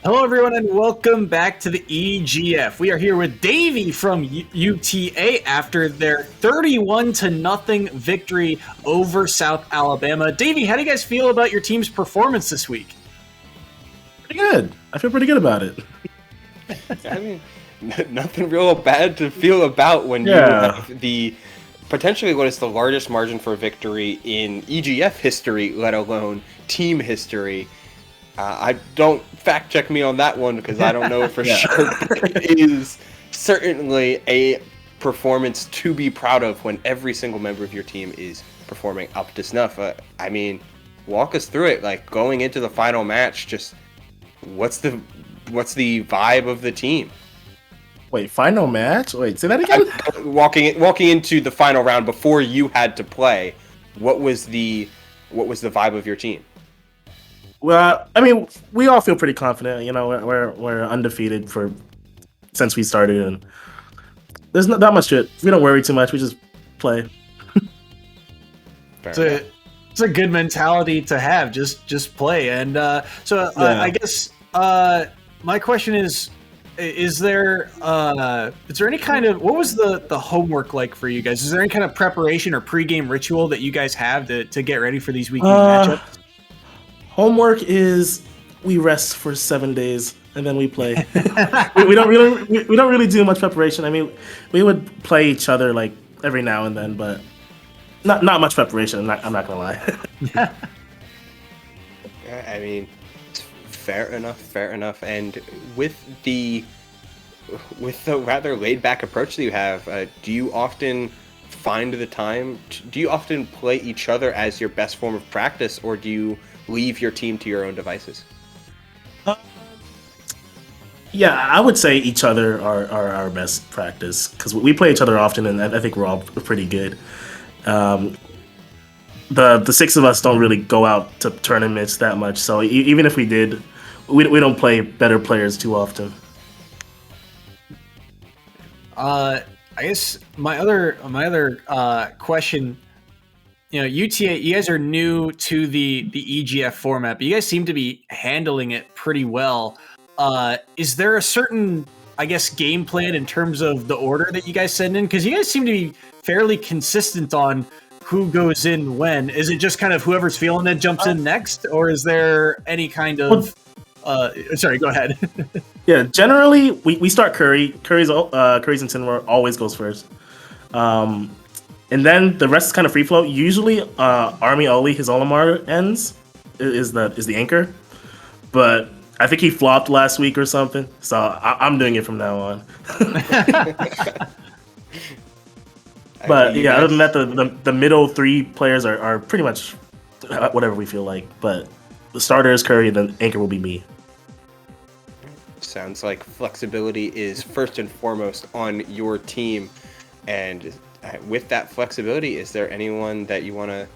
Hello, everyone, and welcome back to the EGF. We are here with Davey from UTA after their 31-0 victory over South Alabama. Davey, how do you guys feel about your team's performance this week? Pretty good. I feel pretty good about it. I mean, nothing real bad to feel about when you have the potentially what is the largest margin for victory in EGF history, let alone team history. I don't fact check me on that one because I don't know for sure. But it is certainly a performance to be proud of when every single member of your team is performing up to snuff. I mean, walk us through it. Like going into the final match, just what's the vibe of the team? Wait, final match? Wait, say that again? Walking into the final round before you had to play, what was the vibe of your team? Well, I mean, we all feel pretty confident. You know, we're undefeated since we started, and there's not that much to it. We don't worry too much. We just play. It's a good mentality to have. Just play. And I guess my question is there any kind of what was the homework like for you guys? Is there any kind of preparation or pregame ritual that you guys have to get ready for these weekend matchups? Homework is we rest for 7 days and then we play. we don't really do much preparation. I mean, we would play each other like every now and then, but not much preparation. I'm not gonna lie. I mean, Fair enough. Fair enough. And with the rather laid back approach that you have, do you often find the time? Do you often play each other as your best form of practice, or do you leave your team to your own devices? Yeah, I would say each other are our best practice because we play each other often, and I think we're all pretty good. The six of us don't really go out to tournaments that much, so even if we did, we don't play better players too often. I guess my other question, UTA, you guys are new to the EGF format, but you guys seem to be handling it pretty well. Is there a certain, I guess, game plan in terms of the order that you guys send in? Because you guys seem to be fairly consistent on who goes in when. Is it just kind of whoever's feeling it jumps in next, or is there any kind of? Sorry, go ahead. Yeah, generally we start Curry. Curry's Incineroar always goes first, and then the rest is kind of free flow. Usually, Army Oli, his Olimar ends is the anchor, but I think he flopped last week or something, so I'm doing it from now on. But yeah, other than that, the middle three players are pretty much whatever we feel like. But the starter is Curry, and then anchor will be me. Sounds like flexibility is first and foremost on your team. And with that flexibility, is there anyone that you want to,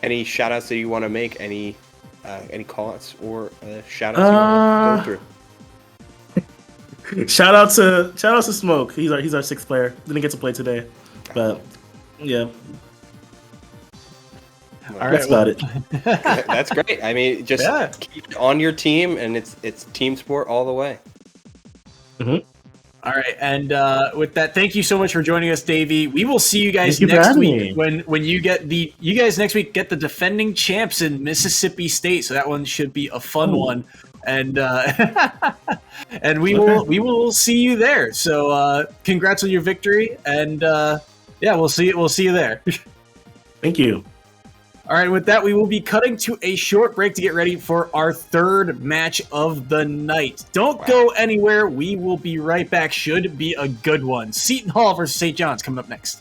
any shout outs that you want to make, any call outs or shout outs you want to go through? Shout out to Smoke. He's our sixth player. Didn't get to play today, but yeah. All That's about it. That's great. I mean, just keep it on your team, and it's team sport all the way. Mm-hmm. All right, and with that, thank you so much for joining us, Davey. We will see you guys next week when you guys next week get the defending champs in Mississippi State. So that one should be a fun one, and and we will see you there. So congrats on your victory, and we'll see you there. Thank you. All right, with that, we will be cutting to a short break to get ready for our third match of the night. Don't go anywhere. We will be right back. Should be a good one. Seton Hall versus St. John's coming up next.